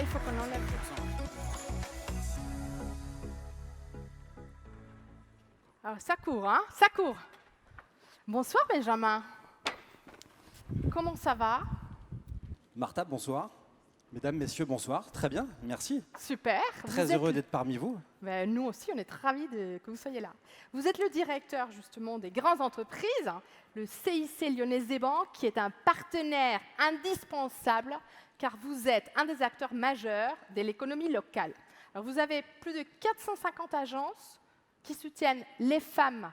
il faut qu'on enlève le son. Alors, ça court, hein? Ça court. Bonsoir, Benjamin. Comment ça va? Martha, bonsoir. Mesdames, messieurs, bonsoir. Très bien, merci. Super. Très heureux d'être parmi vous. Ben, nous aussi, on est ravis que vous soyez là. Vous êtes le directeur, justement, des grandes entreprises, hein, le CIC Lyonnaise des Banques, qui est un partenaire indispensable, car vous êtes un des acteurs majeurs de l'économie locale. Alors, vous avez plus de 450 agences qui soutiennent les femmes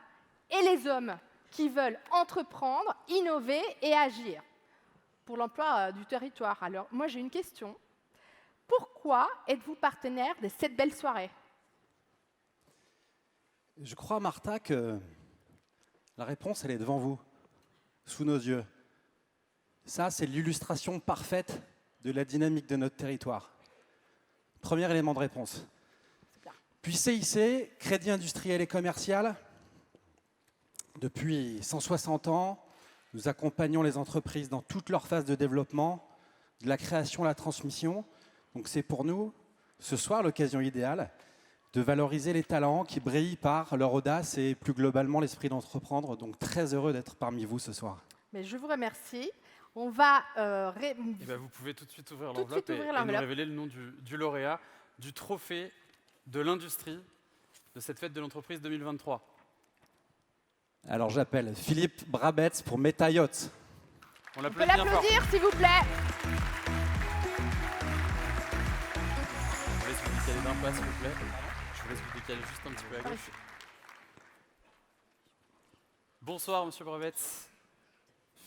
et les hommes qui veulent entreprendre, innover et agir pour l'emploi du territoire. Alors, moi, j'ai une question. Pourquoi êtes-vous partenaire de cette belle soirée? Je crois, Martha, que la réponse, elle est devant vous, sous nos yeux. Ça, c'est l'illustration parfaite de la dynamique de notre territoire. Premier élément de réponse. Puis CIC, Crédit Industriel et Commercial, depuis 160 ans, nous accompagnons les entreprises dans toutes leurs phases de développement, de la création à la transmission. Donc c'est pour nous, ce soir, l'occasion idéale de valoriser les talents qui brillent par leur audace et plus globalement l'esprit d'entreprendre. Donc très heureux d'être parmi vous ce soir. Mais je vous remercie. On va... vous pouvez tout de suite ouvrir l'enveloppe et nous révéler le nom du lauréat du trophée de l'industrie de cette fête de l'entreprise 2023. Alors j'appelle Philippe Brabetz pour Meta Yachts. On peut l'applaudir, s'il vous plaît. Je vous laisse vous décaler d'un pas, s'il vous plaît. Je vous laisse vous décaler juste un petit peu à gauche. Bonsoir, monsieur Brabetz.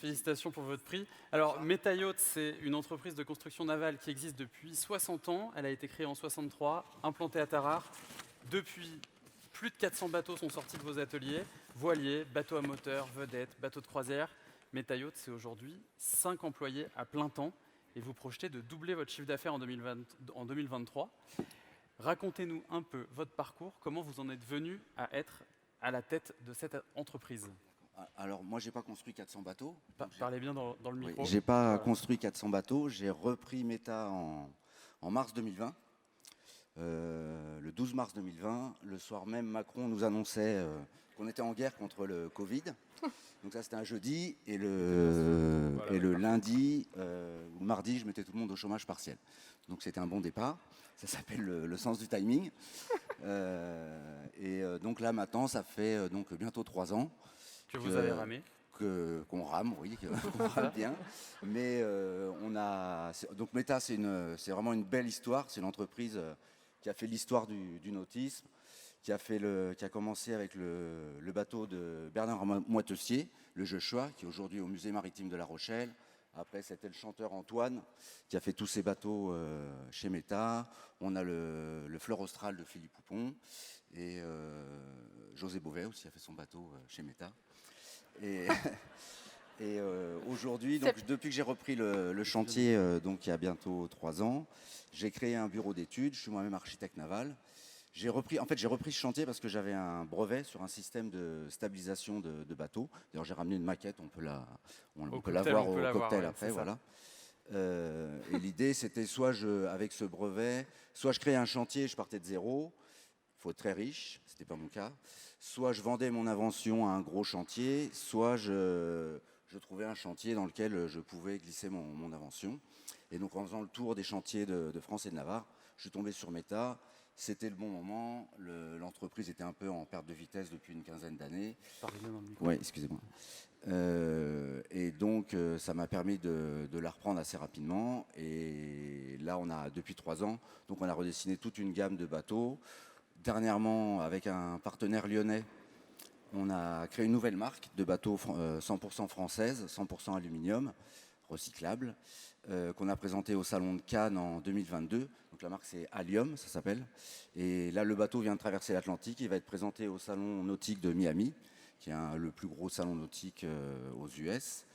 Félicitations pour votre prix. Alors, Meta Yachts, c'est une entreprise de construction navale qui existe depuis 60 ans. Elle a été créée en 63, implantée à Tarare. Depuis, plus de 400 bateaux sont sortis de vos ateliers. Voiliers, bateaux à moteur, vedettes, bateaux de croisière. Meta Yachts, c'est aujourd'hui 5 employés à plein temps et vous projetez de doubler votre chiffre d'affaires en 2023. Racontez-nous un peu votre parcours, comment vous en êtes venu à être à la tête de cette entreprise. Alors, moi, je n'ai pas construit 400 bateaux. Parlez bien dans le micro. Oui, je n'ai pas construit 400 bateaux. J'ai repris Meta en mars 2020. Le 12 mars 2020, le soir même, Macron nous annonçait qu'on était en guerre contre le Covid. Donc ça, c'était un jeudi. Et le lundi, ou mardi, je mettais tout le monde au chômage partiel. Donc c'était un bon départ. Ça s'appelle le sens du timing. Donc là, maintenant, ça fait donc bientôt 3 ans. Que vous avez ramé. Qu'on rame, oui, qu'on rame bien. Mais donc Meta, c'est vraiment une belle histoire. C'est l'entreprise qui a fait l'histoire du nautisme, qui a commencé avec le bateau de Bernard Moitessier, le Joshua, qui est aujourd'hui au musée maritime de La Rochelle. Après, c'était le chanteur Antoine qui a fait tous ses bateaux chez Meta. On a le Fleur Austral de Philippe Poupon. Et José Bové aussi a fait son bateau chez Meta. Et aujourd'hui, depuis que j'ai repris le chantier, donc il y a bientôt 3 ans, j'ai créé un bureau d'études. Je suis moi-même architecte naval. J'ai repris ce chantier parce que j'avais un brevet sur un système de stabilisation de bateaux. D'ailleurs, j'ai ramené une maquette, on peut la voir au cocktail après, voilà. Et l'idée, c'était avec ce brevet, soit je créais un chantier, je partais de zéro. Il faut être très riche, ce n'était pas mon cas. Soit je vendais mon invention à un gros chantier, soit je trouvais un chantier dans lequel je pouvais glisser mon invention. Et donc en faisant le tour des chantiers de France et de Navarre, je suis tombé sur Meta. C'était le bon moment. L'entreprise était un peu en perte de vitesse depuis une quinzaine d'années. Oui, excusez-moi. Et donc ça m'a permis de la reprendre assez rapidement. Et là, depuis 3 ans, donc on a redessiné toute une gamme de bateaux. Dernièrement, avec un partenaire lyonnais, on a créé une nouvelle marque de bateaux 100% française, 100% aluminium, recyclable, qu'on a présenté au Salon de Cannes en 2022. Donc la marque, c'est Allium, ça s'appelle. Et là, le bateau vient de traverser l'Atlantique. Il va être présenté au Salon nautique de Miami, qui est le plus gros salon nautique aux US.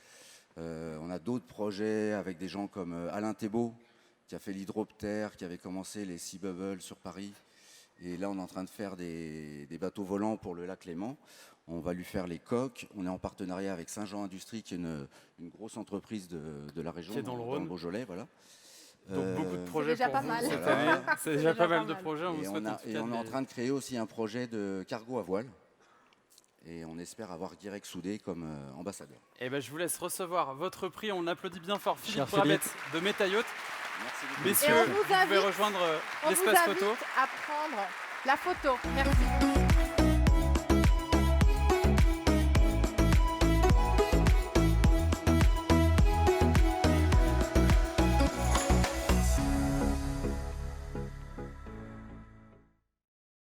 On a d'autres projets avec des gens comme Alain Thébault, qui a fait l'hydroptère, qui avait commencé les Sea Bubbles sur Paris. Et là, on est en train de faire des bateaux volants pour le lac Léman. On va lui faire les coques. On est en partenariat avec Saint-Jean Industrie, qui est une grosse entreprise de la région, qui est dans le Rhône. Beaujolais. Voilà. Donc beaucoup de projets déjà pour pas vous mal. cette Voilà. année. C'est déjà pas mal de projets. On vous Et souhaite en tout cas on est en des- train de créer aussi un projet de cargo à voile. Et on espère avoir Guirec Soudé comme ambassadeur. Eh ben, je vous laisse recevoir votre prix. On applaudit bien fort Philippe Cher Brabet de Métaillot. Merci beaucoup. Messieurs, Et on vous vous pouvez invite- rejoindre On vous l'espace invite photo. à prendre la photo. Merci.